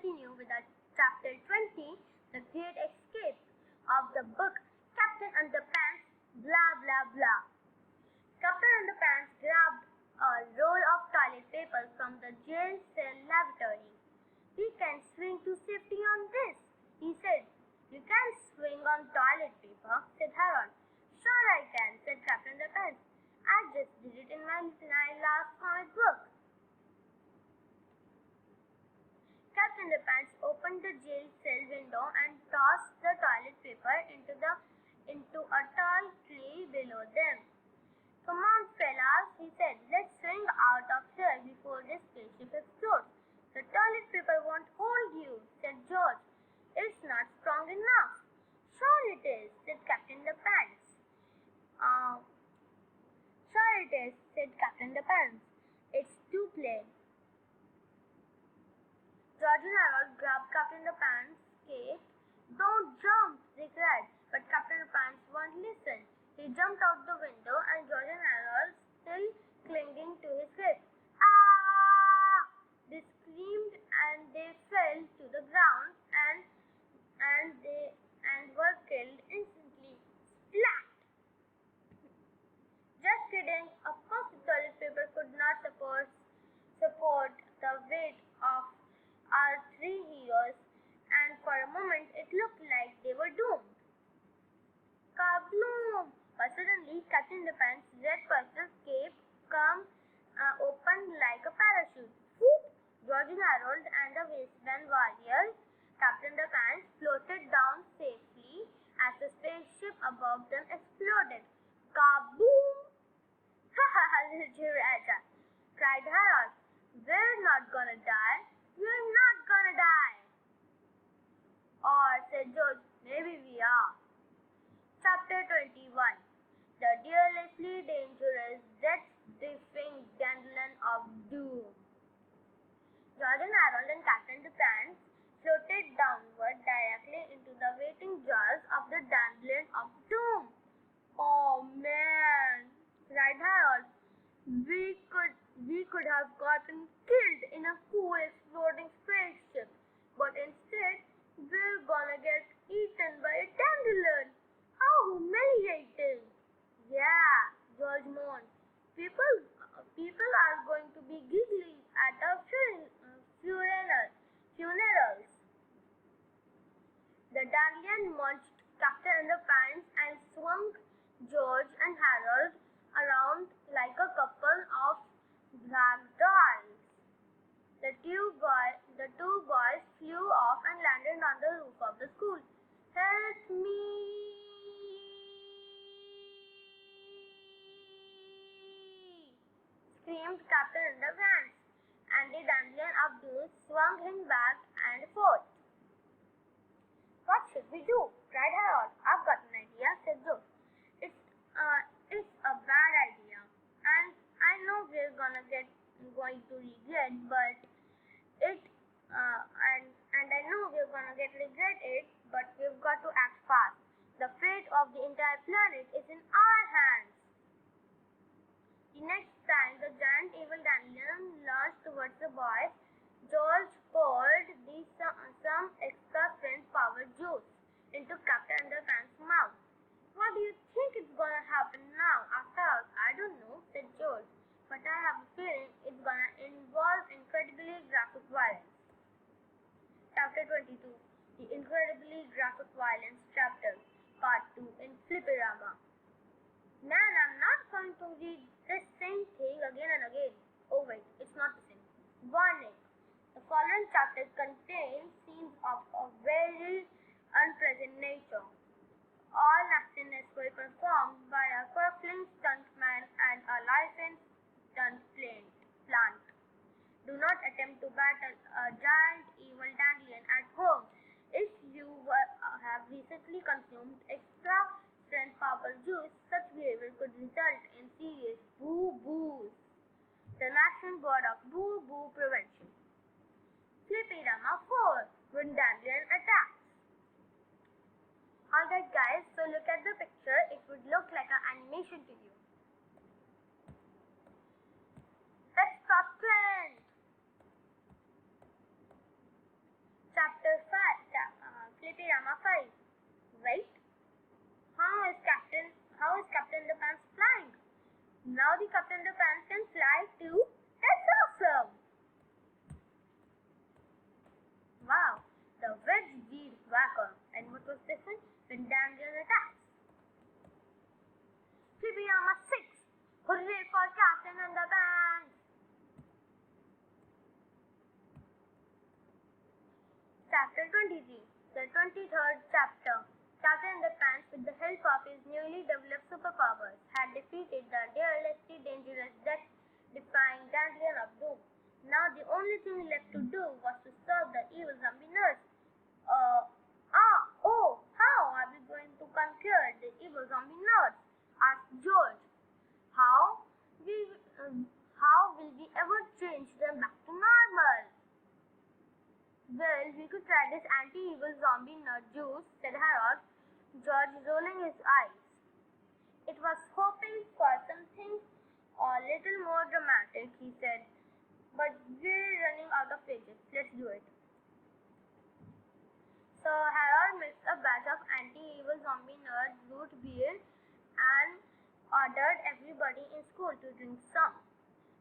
continue with our chapter 20, The Great Escape of the book Captain Underpants, blah blah blah. Captain Underpants grabbed a roll of toilet paper from the jail cell lavatory. "We can swing to safety on this," he said. "You can't swing on toilet paper," said Harold. "Sure I can," said Captain Underpants. "I just did it in my last comic book." Captain Underpants opened the jail cell window and tossed the toilet paper into a tall tree below them. "Come on, fellas," he said. "Let's swing out of here before this spaceship explodes." "The toilet paper won't hold you," said George. "It's not strong enough." "Sure it is," said Captain Underpants. "Sure it is," said Captain Underpants. "It's too plain." George and Harold grabbed Captain Underpants' cape. "Don't jump," they cried, but Captain Underpants wouldn't listen. He jumped out the window, and George and Harold, still clinging to his cape. "Ah!" They screamed, and they fell to the ground and were killed instantly. Splat! "Just kidding. Of course the toilet paper could not support the weight of our three heroes, and for a moment it looked like they were doomed. Kabloom! But suddenly Captain Underpants' red person's cape opened like a parachute. Whoop! George and Harold and the wasteland warrior, Captain Underpants, floated down safely as the spaceship above them exploded. Kaboom! "Ha ha ha, little Raja!" cried Harold. "We're not gonna die. We're not gonna die." "Or," said George, "maybe we are." Chapter 21, The Dearly Dangerous Death-Defying Dandelion of Doom. George and Harold and Captain Underpants floated downward directly into the waiting jaws of the Dandelion of Doom. "Oh man," cried Harold. We could have gotten killed in a cool exploding spaceship, but instead we're gonna get eaten by a dandelion. How humiliating!" "Yeah," George moaned. People are going to be giggling at our funerals." The dandelion munched Captain Underpants and swung George and Harold around like a couple of rag dolls. The two boys flew off and landed on the roof of the school. "Help me!" screamed Captain Underpants, and the dandelion of doom swung him back and forth. "What should we do?" cried Harold. "I've got an idea," said George. It's a bad idea, and I know we're going to regret, but we've got to act fast. The fate of the entire planet is in our hands." The next time the giant evil dandelion lurched towards the boys, George poured some extra strength power juice into Captain Underpants' mouth. "What do you think is gonna happen now?" "After all, I don't know," said George, "but I have a feeling it's gonna involve incredibly graphic violence." Chapter 22, The Incredibly Graphic Violence Chapter, Part 2 in Flipperama. Man, I'm not going to read this same thing again and again. Oh wait, it's not the same. Warning. The following chapter contains scenes of a very unpleasant nature. All nastiness will be performed by a crippling stuntman and a licensed stunt plant. Do not attempt to battle a giant evil dandelion at home. If you have recently consumed extra strength power juice, such behavior could result in serious boo-boos. The National Board of Boo-Boo Prevention. Flipperama 4, When Dandelion Attacks. Alright guys, so look at the picture. It would look like an animation to you. Extra strength! Drama 5. Wait, how is Captain Underpants flying? Now the Captain Underpants can fly too? That's awesome! Wow, the wedge weed whacker. And what was different? When Daniel attacks. Drama 6. Hooray for Captain Underpants! Chapter 23. The 23rd chapter. Captain Underpants, with the help of his newly developed superpowers, had defeated the daringly dangerous, death-defying Dandelion of Doom. Now the only thing left to do was to stop the evil zombie nurse. How are we going to conquer the evil zombie nurse? Asked George. How will we ever change them back to normal? Well, we could try this anti-evil zombie nut juice, said Harold, George rolling his eyes. It was hoping for something a little more dramatic, he said, but we're running out of pages. Let's do it. So Harold mixed a batch of anti-evil zombie nut root beer and ordered everybody in school to drink some.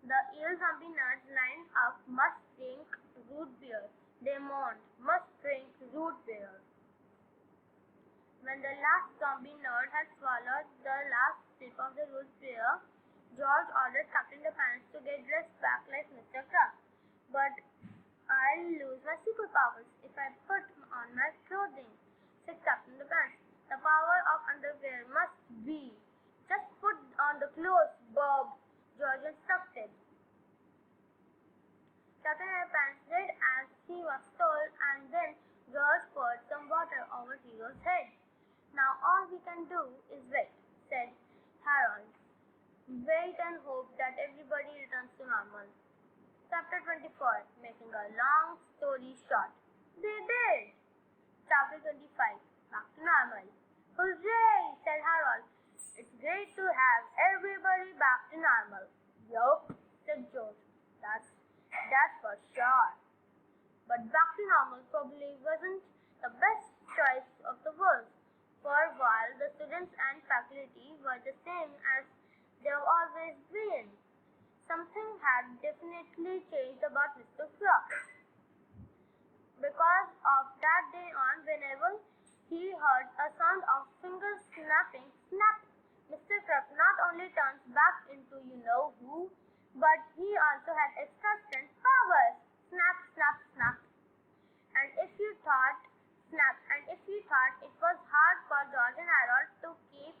The evil zombie nuts lined up, must drink root beer. They moaned, must drink root beer. When the last zombie nerd had swallowed the last sip of the root beer, George ordered Captain Underpants to get dressed back like Mr. Krabs. But I'll lose my superpowers if I put on my clothing, said Captain Underpants. The power of underwear must be. Just put on the clothes, Bob, George instructed. Captain Underpants did as he was told, and then George poured some water over Hero's head. Now all we can do is wait, said Harold. Wait and hope that everybody returns to normal. Chapter 24. Making a long story short. They did! Chapter 25. Back to normal. Hooray! Said Harold. It's great to have everybody back to normal. Yup, said George. That's for sure. But back to normal probably wasn't the best choice of the world. For a while, the students and faculty were the same as they've always been. Something had definitely changed about Mr. Krabs. Because of that day on, whenever he heard a sound of fingers snapping, snap, Mr. Krabs not only turns back into you-know-who, but he also had extra strength powers. Snap, snap, snap. And if you thought it was hard for George and Harold to keep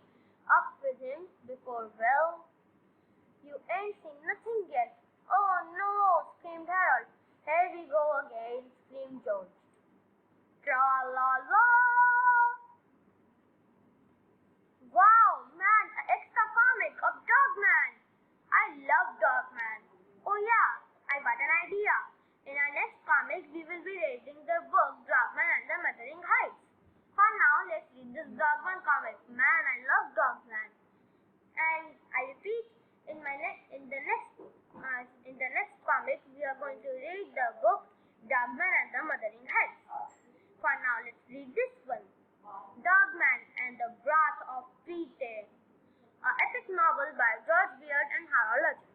up with him before, well, you ain't seen nothing yet. Oh no, screamed Harold. Here we go again, screamed George. Tra-la-la! Wow, man, an extra comic of Dogman. I love Dogman. Oh yeah, I got an idea. In our next comic, we will be reading the book Dogman and the Wuthering Heights. For now, let's read this Dogman comic. Man, I love Dogman. And I repeat, in the next comic, we are going to read the book Dogman and the Wuthering Heights. For now, let's read this one. Dogman and the Wrath of Britain, an epic novel by George Beard and Harold Legend.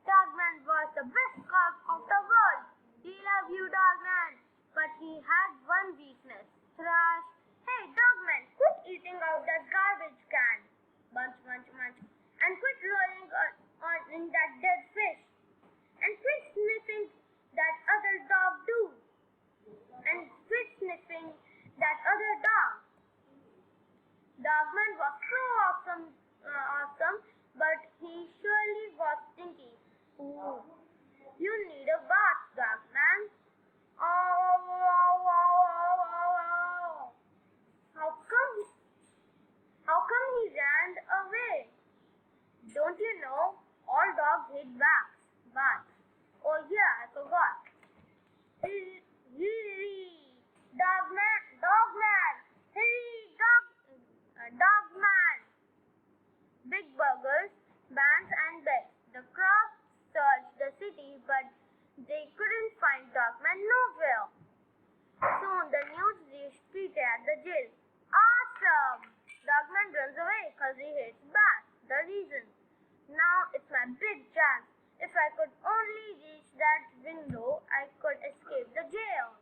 Dogman was the best cop of the world. He loved you, Dogman. But he had one weakness. Trash. Hey, Dogman, quit eating out that garbage can. Munch, munch, munch. And quit rolling in that dead fish. And quit sniffing that other dog too. And quit sniffing that other dog. Dogman was so awesome, but he surely was stinky. Ooh, you need a bath, Dogman. Oh. How come he ran away? Don't you know, all dogs hate baths. Oh yeah, I forgot. Dogman. Big burgers, bands and beds. The crops searched the city, but they couldn't find Dogman nowhere. Soon the news reached Peter. Peter at the jail. Awesome! Dogman runs away because he hates bats. The reason. Now it's my big chance. If I could only reach that window, I could escape the jail.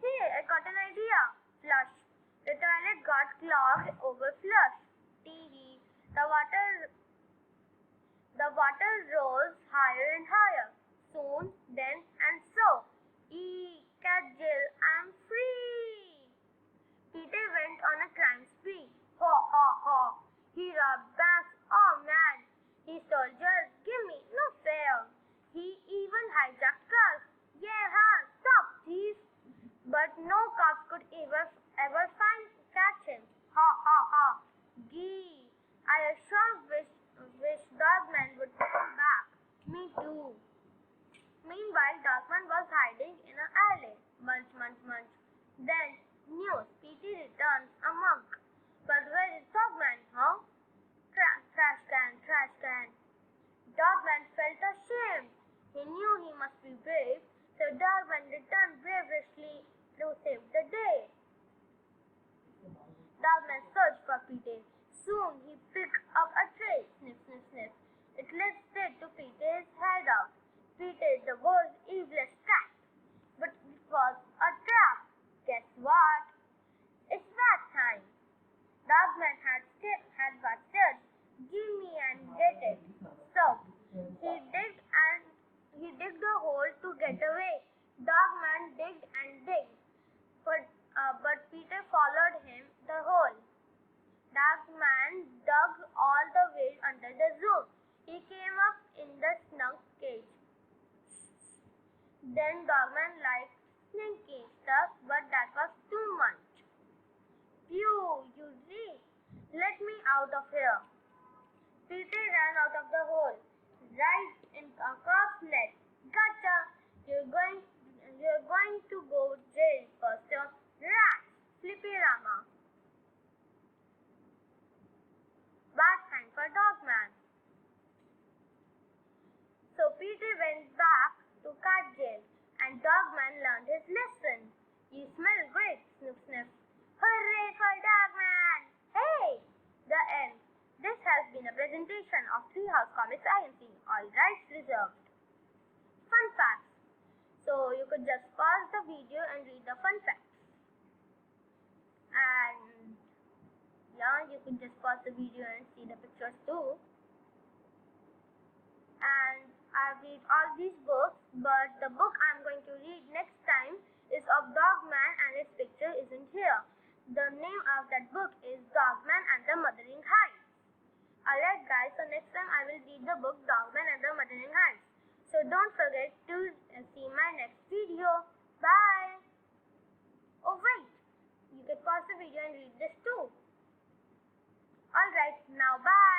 Hey, I got an idea. Flush. The toilet got clogged over flush. Tee. The water rose higher and higher. Soon, then, and so. Cat jail, I'm free. Peter went on a crime spree. Ho, ho, ho. He robbed banks. Oh man. He stole jewels. Gimme, no fair. He even hijacked cars. Yeah, stop, thief. But no cops could ever catch him. Ha, ha, ha. Gee, I sure wish Dogman would come back. Me too. Meanwhile, Dogman was hiding in an alley. Munch, munch, munch. Then, news. Petey returns a monk. But where is Dogman, huh? Trash can. Dogman felt ashamed. He knew he must be brave, so Dogman returned bravely to save the day. Dogman searched for Petey. Soon he picked up a tray. Sniff, sniff, sniff. It led straight to Petey's hideout. Petey, the world's evilest cat. But it was a trap. Guess what? It's that time. Dogman had got scared. Give me and get it. So he digged a hole to get away. Dogman digged and digged, but Peter followed him the hole. Dogman dug all the way under the zoo. He came up in the snug cage. Then Dogman liked sneaky stuff, but that was too much. Phew, you see, let me out of here. Peter ran out of the hole, right in a cop's net. Gotcha! You're going to go jail first. Rats, Flippy Rama. Bad time for Dogman. So Peter went back to cat jail, and Dogman learned his lesson. You smell great, sniff, sniff. Hooray for Dogman! Hey! The end. This has been a presentation of Treehouse Comics INC. All rights reserved. Fun facts. So you could just pause the video and read the fun facts. And yeah, you could just pause the video and see the pictures too. And I've read all these books, but the book I'm going to read next time is of Dogman and his picture isn't here. The name of that book is Dogman and the Mothering Heights. Alright guys, so next time I will read the book Dogman and the Mothering Heights. So don't forget to see my next video. Bye! Oh wait, you can pause the video and read this too. Alright, now bye!